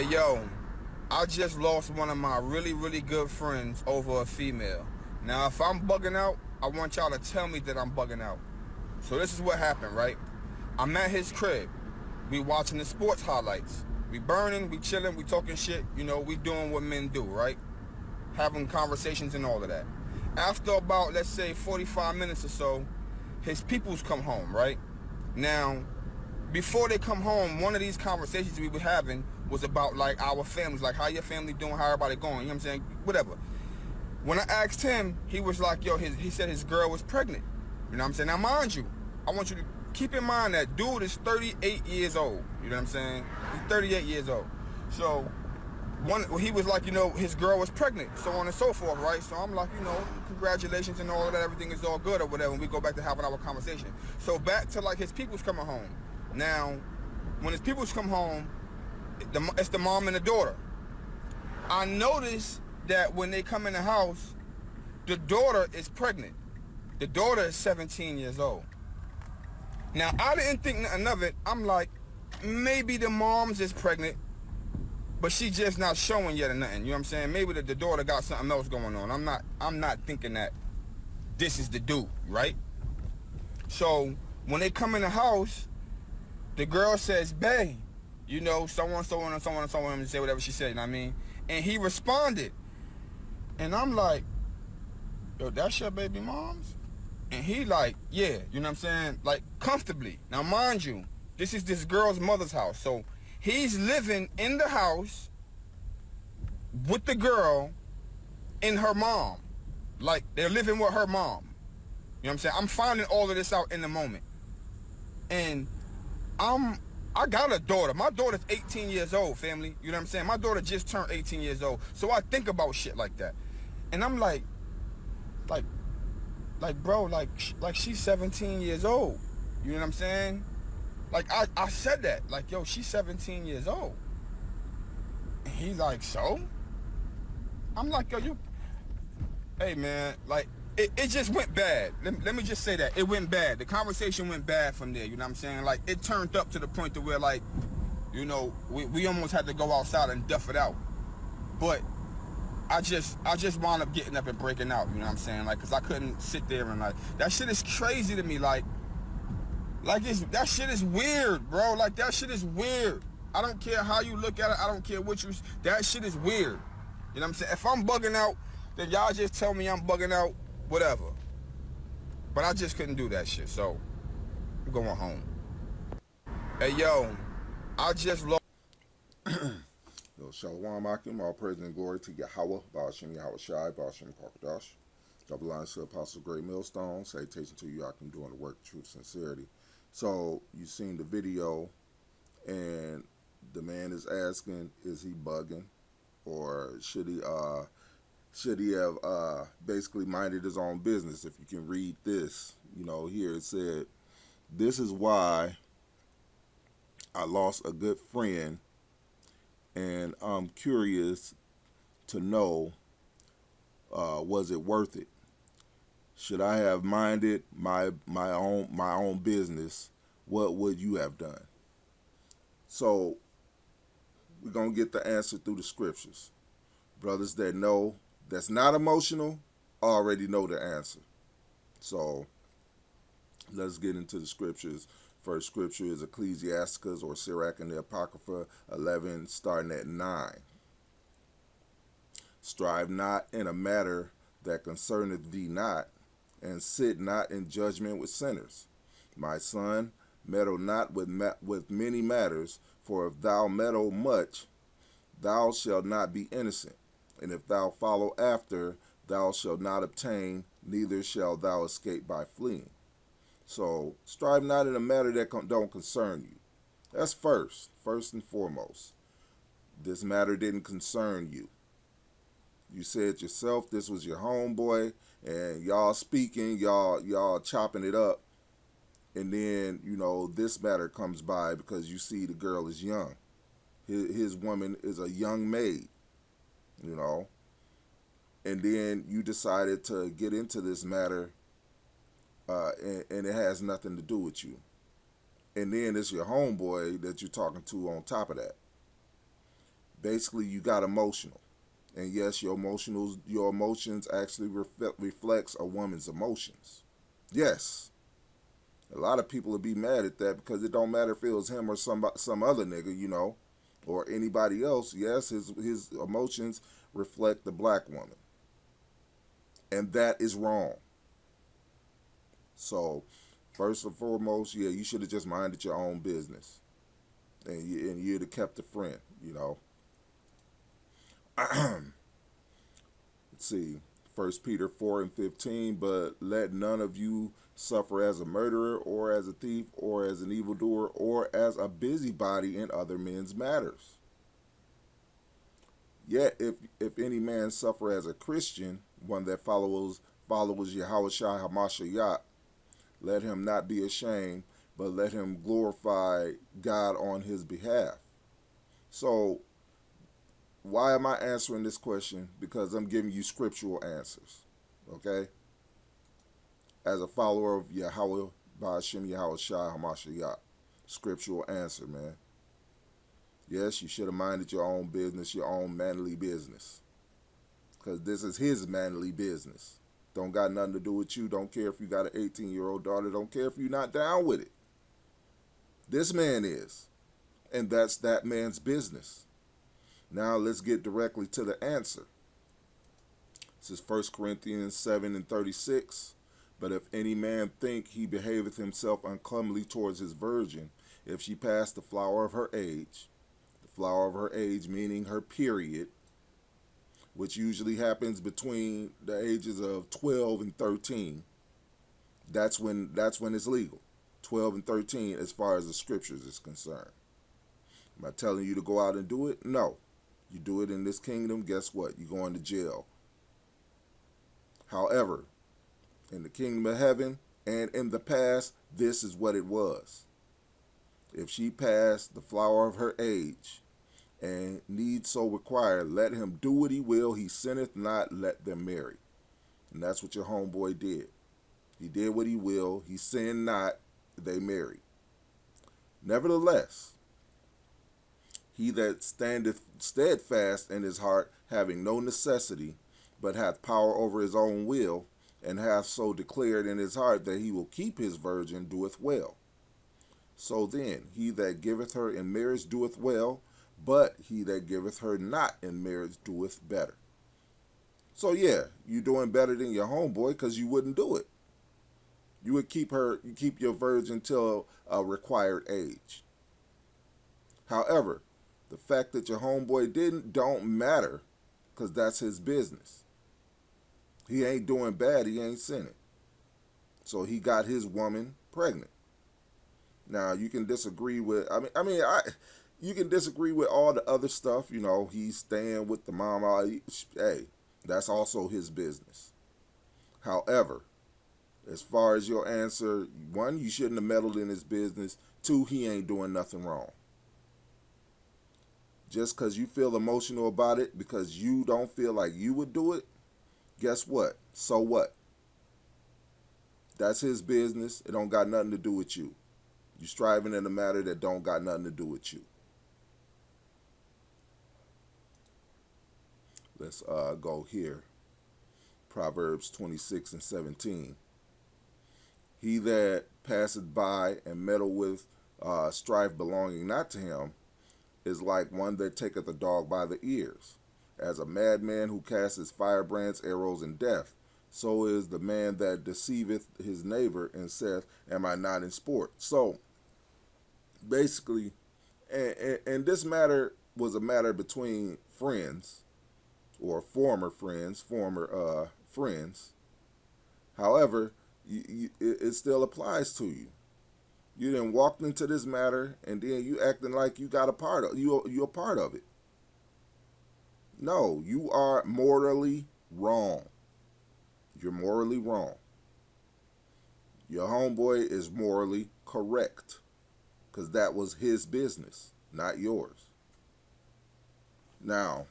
Hey yo, I just lost one of my really good friends over a female. Now if I'm bugging out, I want y'all to tell me that I'm bugging out. So this is what happened, right? I'm at his crib. We watching the sports highlights. We burning, we chilling, we talking shit. We doing what men do, right? Having conversations and all of that. After about, let's say, 45 minutes or so, his peoples come home, right? Now, before they come home, one of these conversations we were having was about like our families, like how your family doing, how everybody going, you know what I'm saying? Whatever. When I asked him, he was like, yo, he said his girl was pregnant. You know what I'm saying? Now mind you, I want you to keep in mind that dude is 38 years old. You know what I'm saying? He's 38 years old. So he was like, his girl was pregnant, so on and so forth, right? So I'm like, congratulations and all of that, everything is all good or whatever, and we go back to having our conversation. So back to like his people's coming home. Now, when his people's come home, it's the mom and the daughter. I noticed that when they come in the house, the daughter is pregnant. The daughter is 17 years old. Now, I didn't think nothing of it. I'm like, maybe the mom's is pregnant, but she just not showing yet or nothing. You know what I'm saying? Maybe the daughter got something else going on. I'm not thinking that this is the dude, right? So when they come in the house, the girl says, "Bae, someone, and say whatever she said, you know what I mean?" And he responded. And I'm like, yo, that's your baby mom's? And he like, yeah, you know what I'm saying? Like, comfortably. Now, mind you, this is this girl's mother's house. So he's living in the house with the girl and her mom. Like, they're living with her mom. You know what I'm saying? I'm finding all of this out in the moment. And I got a daughter. My daughter's 18 years old, family. You know what I'm saying? My daughter just turned 18 years old. So I think about shit like that. And I'm like, bro, like she's 17 years old. You know what I'm saying? Like, I said that. Like, yo, she's 17 years old. And he's like, so? I'm like, yo, hey, man, like, it just went bad. Let me just say that. It went bad. The conversation went bad from there, you know what I'm saying? Like, it turned up to the point to where, like, we almost had to go outside and duff it out. But I just wound up getting up and breaking out, you know what I'm saying? Like, because I couldn't sit there and, like, that shit is crazy to me. Like that shit is weird, bro. Like, that shit is weird. I don't care how you look at it. I don't care that shit is weird. You know what I'm saying? If I'm bugging out, then y'all just tell me I'm bugging out, whatever. But I just couldn't do that shit, so I'm going home. Hey, yo, I just lost. Yo, Shalom Akim, all praise and glory to Yahweh, Ba'ashem Yahweh Shai, Ba'ashem Parkadash. Double lines to Apostle Great Millstone, salutation to you, Akim, doing the work, truth, sincerity. So, you seen the video, and the man is asking, is he bugging? Or should he have basically minded his own business? If you can read this, here it said, this is why I lost a good friend, and I'm curious to know, was it worth it? Should I have minded my own business? What would you have done? So we're gonna get the answer through the scriptures. Brothers that know that's not emotional already know the answer. So let's get into the scriptures. First scripture is Ecclesiasticus or Sirach in the Apocrypha 11, starting at 9. Strive not in a matter that concerneth thee not, and sit not in judgment with sinners. My son, meddle not with many matters, for if thou meddle much, thou shalt not be innocent. And if thou follow after, thou shalt not obtain, neither shalt thou escape by fleeing. So, strive not in a matter that don't concern you. That's first and foremost. This matter didn't concern you. You said yourself this was your homeboy, and y'all speaking, y'all chopping it up, and then, this matter comes by because you see the girl is young. His woman is a young maid, and then you decided to get into this matter, and it has nothing to do with you. And then it's your homeboy that you're talking to on top of that. Basically, you got emotional. And yes, your emotions actually reflects a woman's emotions. Yes, a lot of people would be mad at that because it don't matter if it was him or some other nigga, or anybody else. Yes, his emotions reflect the black woman, and that is wrong. So, first and foremost, yeah, you should have just minded your own business, and you'd have kept a friend. Let's see, 1 Peter 4:15. But let none of you suffer as a murderer, or as a thief, or as an evildoer, or as a busybody in other men's matters. Yet, if any man suffer as a Christian, one that follows Yahweh Shai Hamashiach, let him not be ashamed, but let him glorify God on his behalf. So, why am I answering this question? Because I'm giving you scriptural answers. Okay? As a follower of Yahweh Ba'ashem Yahweh Shai Hamashiach. Scriptural answer, man. Yes, you should have minded your own business, your own manly business. Because this is his manly business. Don't got nothing to do with you. Don't care if you got an 18-year-old daughter. Don't care if you're not down with it. This man is. And that's that man's business. Now let's get directly to the answer. This is 1 Corinthians 7:36. But if any man think he behaveth himself uncomely towards his virgin, if she pass the flower of her age meaning her period, which usually happens between the ages of 12 and 13, that's when it's legal. 12 and 13 as far as the scriptures is concerned. Am I telling you to go out and do it? No. You do it in this kingdom, guess what? You're going to jail. However, in the kingdom of heaven and in the past, this is what it was. If she passed the flower of her age and need so require, let him do what he will. He sinneth not, let them marry. And that's what your homeboy did. He did what he will. He sinned not, they married. Nevertheless, he that standeth steadfast in his heart, having no necessity, but hath power over his own will, and hath so declared in his heart that he will keep his virgin, doeth well. So then, he that giveth her in marriage doeth well, but he that giveth her not in marriage doeth better. So yeah, you're doing better than your homeboy because you wouldn't do it. You would keep your virgin till a required age. However, the fact that your homeboy didn't don't matter because that's his business. He ain't doing bad, he ain't sinning. So he got his woman pregnant. Now you can disagree with you can disagree with all the other stuff, he's staying with the mama. Hey, that's also his business. However, as far as your answer, one, you shouldn't have meddled in his business. Two, he ain't doing nothing wrong. Just because you feel emotional about it, because you don't feel like you would do it, guess what? So what? That's his business. It don't got nothing to do with you. You striving in a matter that don't got nothing to do with you. Let's go here. Proverbs 26:17. He that passeth by and meddle with strife belonging not to him is like one that taketh a dog by the ears. As a madman who casteth firebrands, arrows, and death, so is the man that deceiveth his neighbor and saith, am I not in sport? So, basically, and this matter was a matter between friends, or former friends. However, it still applies to you. You then walked into this matter, and then you acting like you got a part of you're a part of it. No, you are morally wrong. You're morally wrong. Your homeboy is morally correct, because that was his business, not yours. Now,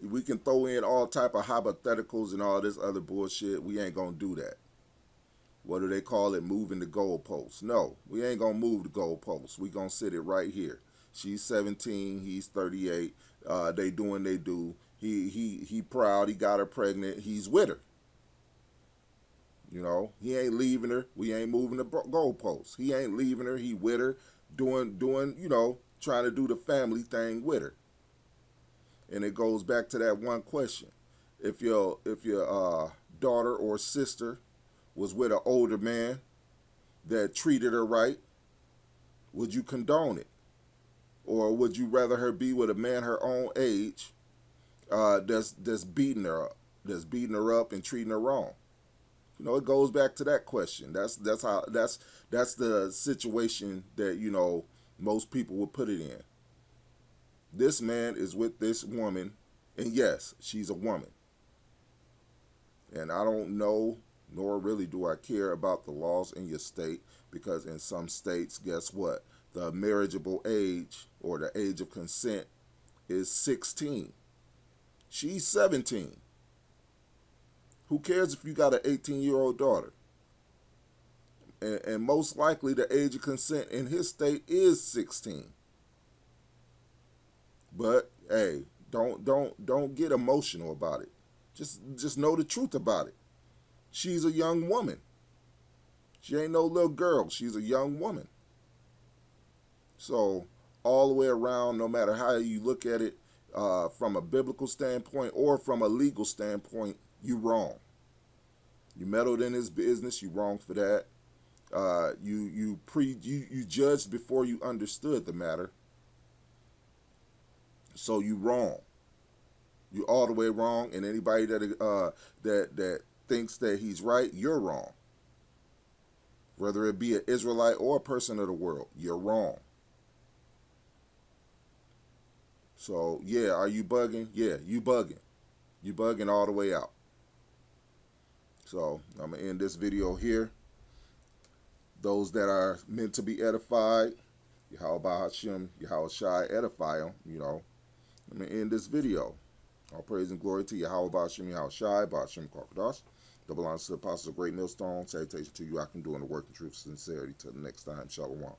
we can throw in all type of hypotheticals and all this other bullshit. We ain't gonna do that. What do they call it? Moving the goalposts. No, we ain't gonna move the goalposts. We gonna sit it right here. She's 17. He's 38. They doing they do. He proud. He got her pregnant. He's with her. You know, he ain't leaving her. We ain't moving the goalposts. He ain't leaving her. He with her, doing, you know, trying to do the family thing with her. And it goes back to that one question: if your daughter or sister was with an older man that treated her right, would you condone it, or would you rather her be with a man her own age that's beating her up and treating her wrong? You know, it goes back to that question. That's the situation that, you know, most people would put it in. This man is with this woman, and yes, she's a woman. And I don't know, nor really do I care about the laws in your state, because in some states, guess what? The marriageable age, or the age of consent, is 16. She's 17. Who cares if you got an 18-year-old daughter? And most likely the age of consent in his state is 16. But hey, don't get emotional about it. Just know the truth about it. She's a young woman. She ain't no little girl. She's a young woman. So all the way around, no matter how you look at it, from a biblical standpoint or from a legal standpoint, you wrong. You meddled in his business. You wrong for that. You judged before you understood the matter. So you wrong. You all the way wrong. And anybody that thinks that he's right, you're wrong. Whether it be an Israelite or a person of the world, you're wrong. So, yeah, are you bugging? Yeah, you bugging. You bugging all the way out. So, I'm going to end this video here. Those that are meant to be edified, Yahweh Hashem, Yahweh Shai, edify them, you know. I'm going to end this video. All praise and glory to Yahweh Hashem, Yahweh Shai, Hashem Karkadash. Double honors to the apostles of Great Millstone. Salutation to you, I can do in the work and truth and sincerity. Till the next time, Shalom.